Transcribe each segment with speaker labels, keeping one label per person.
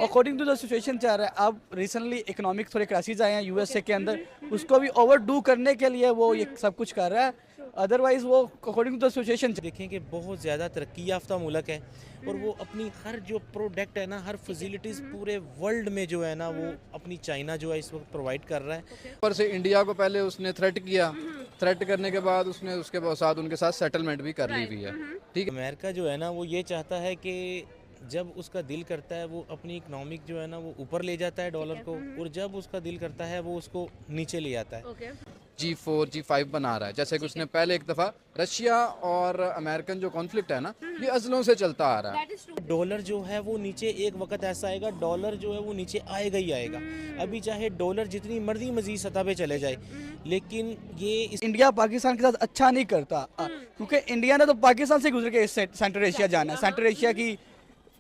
Speaker 1: According to the situation चाह रहा है। अब रिसेंटली इकोनॉमिक थोड़े क्राइसिस आए हैं यूएसए के अंदर, उसको भी ओवरडू करने के लिए वो ये सब कुछ कर रहा है। अदरवाइज वो अकॉर्डिंग टू द सिचुएशन
Speaker 2: देखें कि बहुत ज़्यादा तरक्की याफ्ता मुल्क है और वो अपनी हर जो प्रोडक्ट है ना, हर फैसिलिटीज़ पूरे वर्ल्ड में जो है ना, वो अपनी चाइना जो है इस वक्त प्रोवाइड कर रहा है।
Speaker 3: ऊपर से इंडिया को पहले उसने थ्रेट किया, थ्रेट करने के बाद उसने उसके साथ उनके साथ सेटलमेंट भी कर ली हुई है। ठीक है,
Speaker 2: अमेरिका जो है ना वो ये चाहता है कि जब उसका दिल करता है वो अपनी इकोनॉमिक जो है ना वो ऊपर ले जाता है डॉलर को, और जब उसका दिल करता है वो उसको नीचे ले आता है।
Speaker 3: G4 G5 बना रहा है। जैसे कि उसने पहले एक दफ़ा रशिया और अमेरिकन जो कॉन्फ्लिक्ट है ना, ये अज़लों से चलता आ रहा है।
Speaker 2: डॉलर जो है वो नीचे एक वक्त ऐसा आएगा, डॉलर जो है वो नीचे आएगा ही आएगा। अभी चाहे डॉलर जितनी मर्जी मजीद सतह पे चले जाए, लेकिन ये
Speaker 1: इंडिया पाकिस्तान के साथ अच्छा नहीं करता, क्योंकि इंडिया ने तो पाकिस्तान से गुजर के सेंट्रल एशिया जाना है। सेंट्रल एशिया की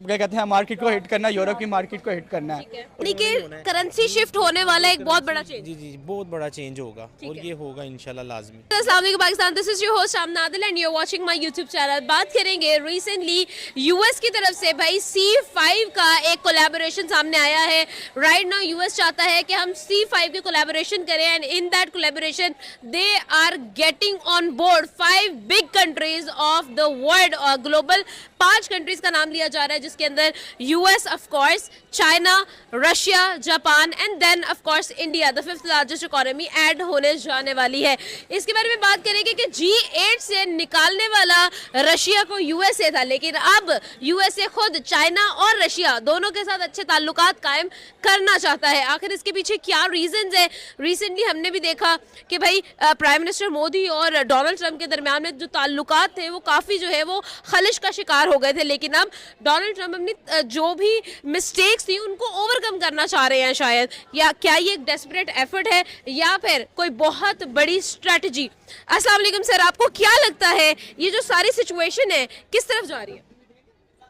Speaker 1: क्या कहते हैं मार्केट को हिट करना, यूरोप की मार्केट को हिट करना है।
Speaker 4: यानी कि करेंसी शिफ्ट होने वाला एक बहुत बड़ा चेंज।
Speaker 2: जी जी बहुत बड़ा चेंज होगा और ये होगा इंशाल्लाह लाजमी।
Speaker 4: अस्सलाम वालेकुम Pakistan, this is your host Aamna Adil and you are watching my YouTube channel. बात करेंगे रिसेंटली यूएस की तरफ से भाई C5 का एक कोलैबोरेशन सामने आया है। राइट नाउ यूएस चाहता है कि हम C5 की कोलैबोरेशन करें and in that collaboration they are getting on board 5 big countries of the world और ग्लोबल। 5 कंट्रीज का नाम लिया जा रहा है जिसके अंदर US of course, China, Russia, Japan and then of course India the 5th largest economy add होने जाने वाली है। इसके बारे में बात करेंगे कि G8 से निकालने वाला रशिया को यूएसए था, लेकिन अब यूएसए खुद चाइना और रशिया दोनों के साथ अच्छे ताल्लुकात कायम करना चाहता है। आखिर इसके पीछे क्या रीजंस है? रिसेंटली हमने भी देखा कि भाई प्राइम मिनिस्टर मोदी और डोनाल्ड ट्रंप के दरमियान में जो ताल्लुकात थे वो काफ़ी जो है वो खलिश का शिकार हो गए थे, लेकिन अब डोनाल्ड ट्रंप अपनी जो भी मिस्टेक्स थी उनको ओवरकम करना चाह रहे हैं शायद, या क्या ये एक डेस्परेट एफर्ट है या फिर कोई बहुत बड़ी स्ट्रेटजी? अस्सलाम वालेकुम सर, आपको क्या लगता है ये जो सारी सिचुएशन है किस तरफ जा रही है?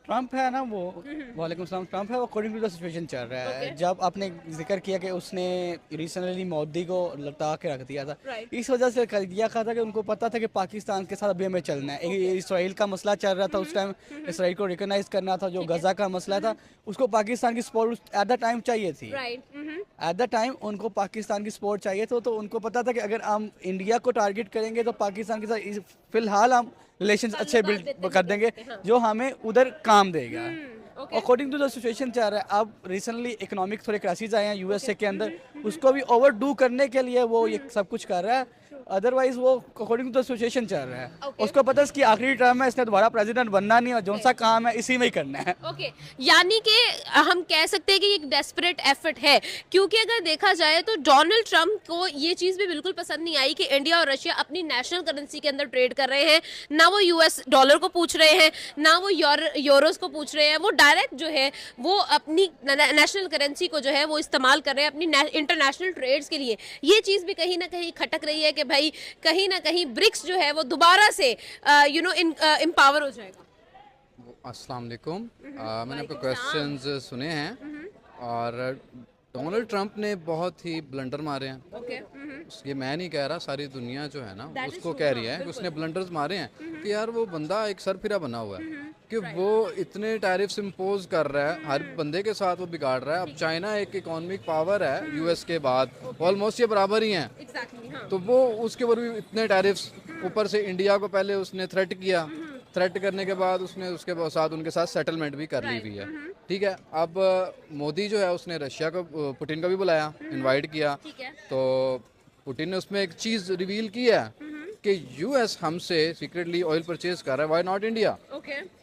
Speaker 1: ट्रम्प है ना वो, वालेकुम सलाम, ट्रम्प है वो अकॉर्डिंग टू द सिचुएशन चल रहा है। जब आपने जिक्र किया कि उसने रिसेंटली मोदी को लटा के रख दिया था, इस वजह से कर दिया था कि उनको पता था कि पाकिस्तान के साथ अभी हमें चलना है। इसराइल का मसला चल रहा था उस टाइम, इसराइल को रिकॉग्नाइज करना था। जो गजा का मसला था उसको पाकिस्तान की सपोर्ट एट द टाइम चाहिए थी। एट द टाइम उनको पाकिस्तान की सपोर्ट चाहिए तो उनको पता था कि अगर हम इंडिया को टारगेट करेंगे तो पाकिस्तान के साथ फिलहाल हम रिलेशन अच्छे बिल्ड कर देंगे जो हमें उधर काम देगा। अकॉर्डिंग टू द सिचुएशन चाह रहा है। अब रिसेंटली इकोनॉमिक थोड़े क्राइसिस आए हैं यूएसए के अंदर, उसको भी ओवरडू करने के लिए वो ये सब कुछ कर रहा है। अदरवाइज वो अकॉर्डिंग टू द सिचुएशन चल रहा है। उसको पता है इसकी आखिरी टर्म है, इसने दोबारा प्रेसिडेंट बनना नहीं और जो सा काम है इसी में ही करना है।
Speaker 4: यानी कि हम कह सकते हैं कि एक डेस्परेट एफर्ट है, क्योंकि अगर देखा जाए तो डोनाल्ड ट्रंप को ये चीज़ भी बिल्कुल पसंद नहीं आई कि इंडिया और रशिया अपनी नेशनल करेंसी के अंदर ट्रेड कर रहे हैं। ना वो यूएस डॉलर को पूछ रहे हैं, ना वो यूरोस को पूछ रहे हैं। वो डायरेक्ट जो है वो अपनी नेशनल करेंसी को जो है वो इस्तेमाल कर रहे हैं अपनी इंटरनेशनल ट्रेड्स के लिए। ये चीज़ भी कहीं ना कहीं खटक रही है कि भाई कहीं ना कहीं ब्रिक्स जो है वो दोबारा से एम्पावर हो जाएगा।
Speaker 3: अस्सलाम वालेकुम। मैंने आपके क्वेश्चंस सुने हैं और डोनाल्ड ट्रंप ने बहुत ही ब्लंडर मारे हैं। ये मैं नहीं कह रहा, सारी दुनिया जो है ना उसको कह रही है कि उसने ब्लंडर्स मारे हैं कि यार वो बंदा एक सरफिरा बना हुआ है कि वो इतने टैरिफ्स इम्पोज कर रहा है, हर बंदे के साथ वो बिगाड़ रहा है। अब चाइना एक इकोनॉमिक पावर है यूएस के बाद, ऑलमोस्ट ये बराबर ही हैं। तो वो उसके ऊपर भी इतने टैरिफ्स, ऊपर से इंडिया को पहले उसने थ्रेट किया, थ्रेट करने के बाद उसने उसके साथ उनके साथ सेटलमेंट भी कर ली हुई है। ठीक है, अब मोदी जो है उसने रशिया को, पुतिन को भी बुलाया, इनवाइट किया। तो पुतिन ने उसमें एक चीज़ रिवील की है कि यूएस हमसे सीक्रेटली ऑयल परचेज कर रहा है, व्हाई नॉट इंडिया।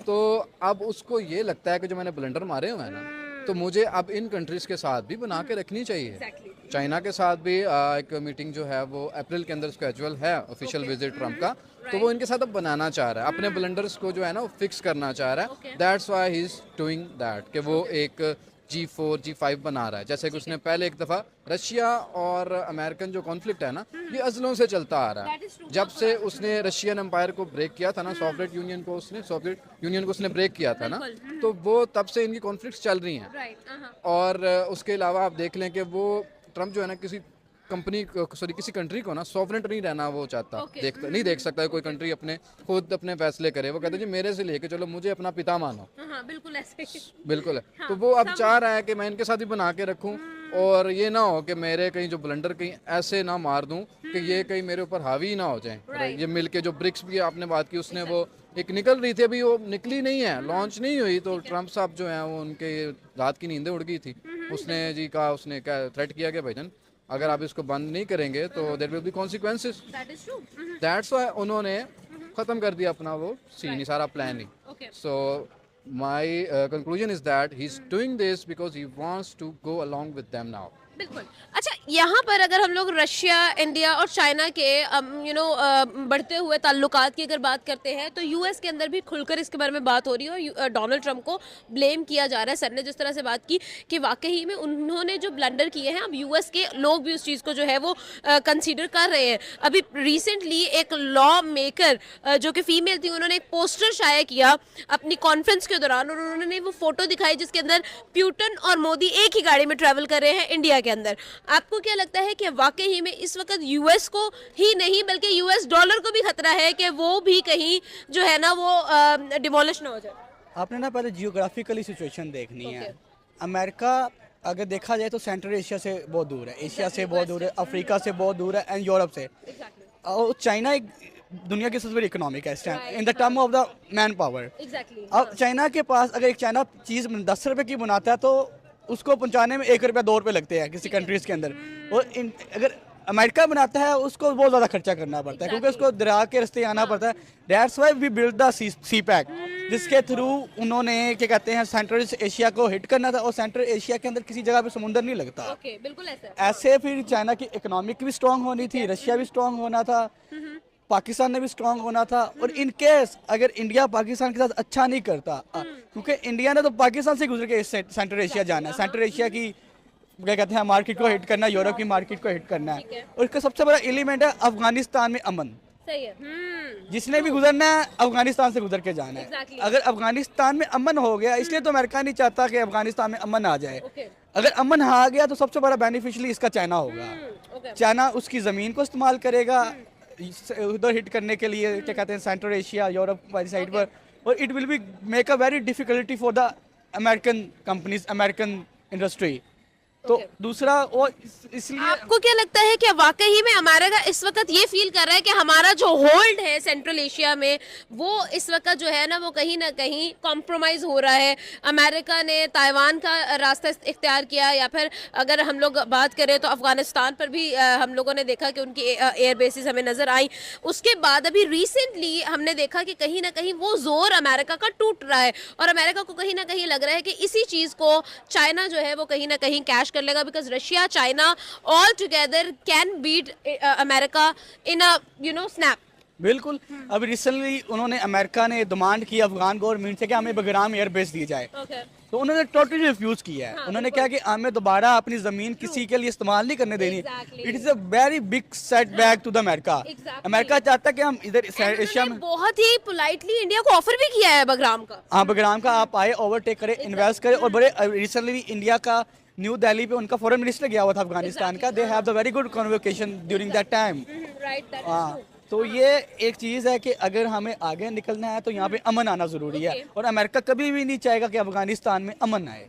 Speaker 3: तो अब उसको ये लगता है कि जो मैंने ब्लंडर मारे हुए हैं ना, तो मुझे अब इन कंट्रीज के साथ भी बना के रखनी चाहिए। चाइना के साथ भी एक मीटिंग जो है वो अप्रैल के अंदर स्केजुअल है, ऑफिशियल विजिट ट्रम्प का। तो वो इनके साथ अब बनाना चाह रहा है, अपने ब्लंडर्स को जो है ना वो फिक्स करना चाह रहा है। That's why he is doing that कि वो एक G4 G5 बना रहा है। जैसे कि उसने पहले एक दफ़ा रशिया और अमेरिकन जो कॉन्फ्लिक्ट है ना, ये अज़लों से चलता आ रहा है। जब से उसने रशियन एम्पायर को ब्रेक किया था ना, सोवियत यूनियन को उसने ब्रेक किया था ना, तो वो तब से इनकी कॉन्फ्लिक्ट्स चल रही हैं। और उसके अलावा आप देख लें कि वो ट्रम्प जो है ना किसी कंपनी सॉरी किसी कंट्री को ना सॉवरेंट नहीं रहना वो चाहता, देखता नहीं देख सकता है कोई कंट्री अपने खुद अपने फैसले करे। वो कहते जी मेरे से लेके चलो, मुझे अपना पिता मानो।
Speaker 4: हाँ, बिल्कुल ऐसे
Speaker 3: बिल्कुल है। तो वो अब चाह रहा है कि मैं इनके साथ ही बना के रखूं और ये ना हो कि मेरे कहीं जो ब्लंडर कहीं ऐसे ना मार दूं कि ये कहीं मेरे ऊपर हावी ना हो जाए। ये मिलके जो ब्रिक्स की आपने बात की उसने वो एक निकल रही थी, अभी वो निकली नहीं है, लॉन्च नहीं हुई। तो ट्रम्प साहब जो हैं वो उनके रात की नींदें उड़ गई थी। उसने जी कहा, उसने क्या थ्रेट किया कि भाईजान अगर आप इसको बंद नहीं करेंगे तो there will be consequences. That's why उन्होंने खत्म कर दिया अपना वो सीन ही, सारा प्लान ही। So my conclusion is that he's doing this because he wants to go along with them now.
Speaker 4: बिल्कुल। अच्छा, यहाँ पर अगर हम लोग रशिया, इंडिया और चाइना के बढ़ते हुए ताल्लुकात की अगर बात करते हैं तो यूएस के अंदर भी खुलकर इसके बारे में बात हो रही है और डोनाल्ड ट्रंप को ब्लेम किया जा रहा है। सर ने जिस तरह से बात की कि वाकई में उन्होंने जो ब्लंडर किए हैं, अब यूएस के लोग भी उस चीज़ को जो है वो कंसीडर कर रहे हैं। अभी रिसेंटली एक लॉ मेकर जो कि फीमेल थी, उन्होंने एक पोस्टर शाया किया अपनी कॉन्फ्रेंस के दौरान और उन्होंने वो फोटो दिखाई जिसके अंदर पुतिन और मोदी एक ही गाड़ी में ट्रैवल कर रहे हैं इंडिया के अंदर। आपको क्या लगता है कि वाकई में इस वक्त यूएस को ही नहीं बल्कि यूएस डॉलर को भी खतरा है कि वो भी कहीं जो है ना वो डिमोलिश ना हो जाए?
Speaker 1: आपने ना पहले जियोग्राफिकली सिचुएशन देखनी है। अमेरिका अगर देखा जाए तो सेंट्रल एशिया से बहुत दूर है, एशिया से बहुत दूर है, अफ्रीका से बहुत दूर है एंड यूरोप से। और चाइना एक दुनिया की सबसे बड़ी इकोनॉमिक है इस time in the term of the man power. अब चाइना के पास अगर एक चाइना चीज़ 10 रुपए की बनाता है तो उसको पहुंचाने में 1 रुपया 2 रुपये लगते हैं किसी कंट्रीज के अंदर। और अगर अमेरिका बनाता है उसको बहुत ज़्यादा खर्चा करना पड़ता है क्योंकि उसको दरिया के रास्ते आना पड़ता है। That's why we build the CPEC जिसके थ्रू उन्होंने क्या कहते हैं सेंट्रल एशिया को हिट करना था। और सेंट्रल एशिया के अंदर किसी जगह पे समुंदर नहीं लगता।
Speaker 4: बिल्कुल
Speaker 1: ऐसे फिर चाइना की इकोनॉमिक भी स्ट्रांग होनी थी, रशिया भी स्ट्रांग होना था, पाकिस्तान ने भी स्ट्रांग होना था। और इन केस अगर इंडिया पाकिस्तान के साथ अच्छा नहीं करता, क्योंकि इंडिया ने तो पाकिस्तान से गुजर के सेंट्रल एशिया जाना है, सेंट्रल एशिया की क्या कहते हैं मार्केट को हिट करना है, यूरोप की मार्केट को हिट करना है। और इसका सबसे बड़ा एलिमेंट है अफगानिस्तान में अमन।
Speaker 4: सही है।
Speaker 1: जिसने भी गुजरना है अफगानिस्तान से गुजर के जाना है। अगर अफगानिस्तान में अमन हो गया, इसलिए तो अमेरिका नहीं चाहता कि अफगानिस्तान में अमन आ जाए। अगर अमन आ गया तो सबसे बड़ा बेनिफिशियरी इसका चाइना होगा। चाइना उसकी ज़मीन को इस्तेमाल करेगा उधर हिट करने के लिए, क्या कहते हैं सेंट्रल एशिया यूरोप वाली साइड पर। और it will be make a very difficulty for the American companies, American industry. तो दूसरा वो इसलिए
Speaker 4: आपको क्या लगता है कि वाकई में अमेरिका इस वक्त ये फील कर रहा है कि हमारा जो होल्ड है सेंट्रल एशिया में वो इस वक्त जो है ना वो कहीं ना कहीं कॉम्प्रोमाइज हो रहा है? अमेरिका ने ताइवान का रास्ता इख्तियार किया, या फिर अगर हम लोग बात करें तो अफगानिस्तान पर भी हम लोगों ने देखा कि उनकी एयर बेसिस हमें नजर आई। उसके बाद अभी रिसेंटली हमने देखा कि कहीं ना कहीं वो जोर अमेरिका का टूट रहा है और अमेरिका को कहीं ना कहीं लग रहा है कि इसी चीज को चाइना जो है वो कहीं ना कहीं कैश कर लेगा, because Russia China all together can beat America in a snap.
Speaker 1: बिल्कुल। अभी रिसेंटली उन्होंने अमेरिका ने डिमांड की अफगान गवर्नमेंट से कि हमें बगराम एयर बेस दी जाए। तो उन्होंने टोटली रिफ्यूज किया है। उन्होंने क्या कि हमें दोबारा अपनी जमीन किसी के लिए इस्तेमाल नहीं करने देनी। It is a very big setback to the America. America चाहता है कि हम इधर एशिया में
Speaker 4: बहुत ही पोलाइटली इंडिया को ऑफर भी किया है बगराम का।
Speaker 1: हाँ, बगराम का आप आए, ओवरटेक करें, इन्वेस्ट करें। और बड़े रिसेंटली इंडिया का न्यू दिल्ली पे उनका फॉरेन मिनिस्टर गया हुआ था अफगानिस्तान का। They have the very good conversation during that time. हाँ, तो ये एक चीज़ है कि अगर हमें आगे निकलना है तो यहाँ पे अमन आना ज़रूरी है। और अमेरिका कभी भी नहीं चाहेगा कि अफगानिस्तान में अमन आए।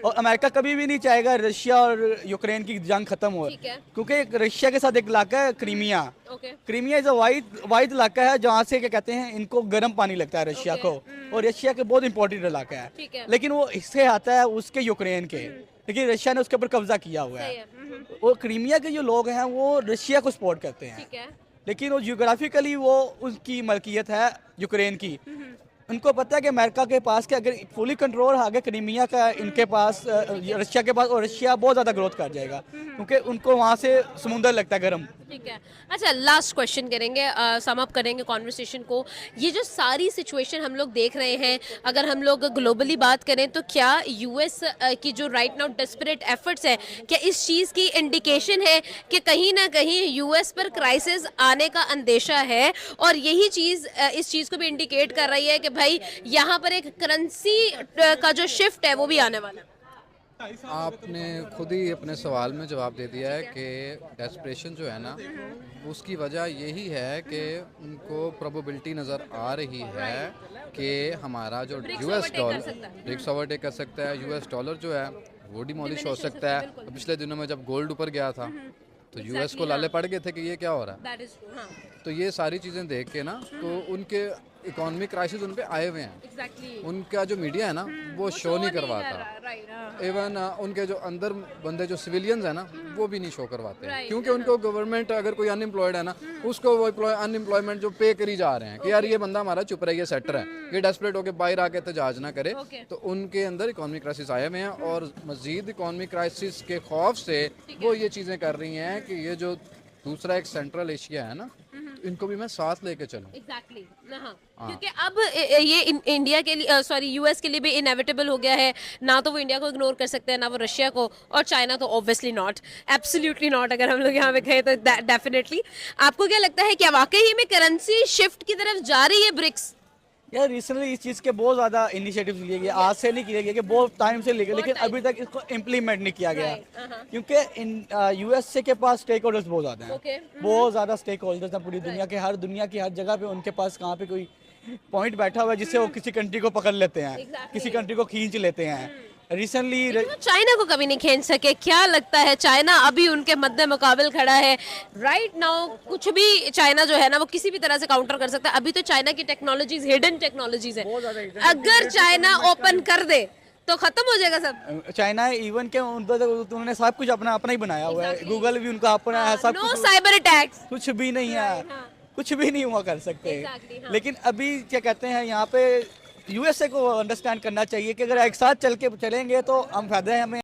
Speaker 1: और अमेरिका कभी भी नहीं चाहेगा रशिया और यूक्रेन की जंग खत्म हो, क्योंकि रशिया के साथ एक इलाका है Crimea. Crimea is a wide इलाका है जहाँ से क्या कहते हैं इनको गर्म पानी लगता है रशिया को। और रशिया के बहुत इंपॉर्टेंट इलाका है, लेकिन वो इससे आता है उसके यूक्रेन के, लेकिन रशिया ने उसके ऊपर कब्जा किया हुआ है। और क्रीमिया के जो लोग हैं वो रशिया को सपोर्ट करते हैं, लेकिन वो जियोग्राफिकली वो उनकी मलकियत है यूक्रेन की। उनको पता है कि अमेरिका के पास कि अगर फुली कंट्रोल आ गया क्रीमिया का इनके पास, रशिया के पास, और रशिया बहुत ज़्यादा ग्रोथ कर जाएगा क्योंकि उनको वहाँ से समुंदर लगता है गर्म।
Speaker 4: ठीक है। अच्छा, लास्ट क्वेश्चन करेंगे, सम अप करेंगे कॉन्वर्सेशन को। ये जो सारी सिचुएशन हम लोग देख रहे हैं, अगर हम लोग ग्लोबली बात करें तो क्या यूएस की जो राइट नाउ डेस्परेट एफर्ट्स है, क्या इस चीज़ की इंडिकेशन है कि कहीं ना कहीं यूएस पर क्राइसिस आने का अंदेशा है? और यही चीज़ इस चीज़ को भी इंडिकेट कर रही है कि भाई यहाँ पर एक करेंसी का जो शिफ्ट है वो भी आने वाला है।
Speaker 3: आपने खुद ही अपने सवाल में जवाब दे दिया है कि डेस्परेशन जो है ना उसकी वजह यही है कि उनको प्रोबेबिलिटी नज़र आ रही है कि हमारा जो यूएस डॉलर ब्रिक्स ओवरटेक कर सकता है, यूएस डॉलर जो है वो डिमोलिश हो सकता है। पिछले दिनों में जब गोल्ड ऊपर गया था तो यूएस को लाले पड़ गए थे कि ये क्या हो रहा है। तो ये सारी चीज़ें देख के ना तो उनके इकोनॉमिक क्राइसिस उन पे आए हुए हैं। उनका जो मीडिया है ना वो शो नहीं करवाता। इवन उनके जो अंदर बंदे जो सिविलियंस है ना वो भी नहीं शो करवाते क्योंकि उनको गवर्नमेंट अगर कोई अनएम्प्लॉयड है ना उसको वो अनएम्प्लॉयमेंट जो पे करी जा रहे हैं कि यार ये बंदा हमारा चुप रहे, ये सेटर है, ये डेस्परेट होकर बाहर आके एहतजाज ना करे। तो उनके अंदर इकोनॉमिक क्राइसिस आए हुए हैं और मजीद इकोनॉमिक क्राइसिस के खौफ से वो ये चीज़ें कर रही हैं कि ये जो दूसरा एक सेंट्रल एशिया है ना इनको भी मैं साथ लेके चलूं।
Speaker 4: एग्जैक्टली क्योंकि अब ये इंडिया के लिए सॉरी यूएस के लिए भी इनएविटेबल हो गया है। ना तो वो इंडिया को इग्नोर कर सकते हैं, ना वो रशिया को, और चाइना तो ऑब्वियसली नॉट, एब्सोल्युटली नॉट। अगर हम लोग यहाँ पे कहें तो डेफिनेटली। आपको क्या लगता है क्या वाकई में करेंसी शिफ्ट की तरफ जा रही है ब्रिक्स?
Speaker 1: यार रिसेंटली इस चीज़ के बहुत ज़्यादा इनिशिएटिव्स लिए गए, आज से नहीं किए गए कि बहुत टाइम से लिए गए, लेकिन अभी तक इसको इम्प्लीमेंट नहीं किया गया क्योंकि यूएसए के पास स्टेक होल्डर्स बहुत ज़्यादा हैं। बहुत ज़्यादा स्टेक होल्डर्स हैं पूरी दुनिया की हर जगह पे उनके पास कहाँ पे कोई पॉइंट बैठा हुआ है जिससे वो किसी कंट्री को पकड़ लेते हैं, किसी कंट्री को खींच लेते हैं। रिसेंटली
Speaker 4: चाइना को कभी नहीं खींच सके। क्या लगता है चाइना अभी उनके मद्दे मुकाबिल खड़ा है राइट नाउ? कुछ भी चाइना जो है ना वो किसी भी तरह से काउंटर कर सकता है। अभी तो चाइना की टेक्नोलॉजीज हिडन टेक्नोलॉजीज है, अगर चाइना ओपन कर दे तो खत्म हो जाएगा सब।
Speaker 1: चाइना इवन के उन्होंने सब कुछ अपना अपना ही बनाया हुआ है, गूगल भी उनका अपना है, सब
Speaker 4: नो साइबर अटैक्स,
Speaker 1: कुछ भी नहीं है, कुछ भी नहीं हुआ कर सकते। लेकिन अभी क्या कहते हैं यहाँ पे यूएसए को अंडरस्टैंड करना चाहिए कि अगर एक साथ चल के चलेंगे तो हम फायदे हैं हमें।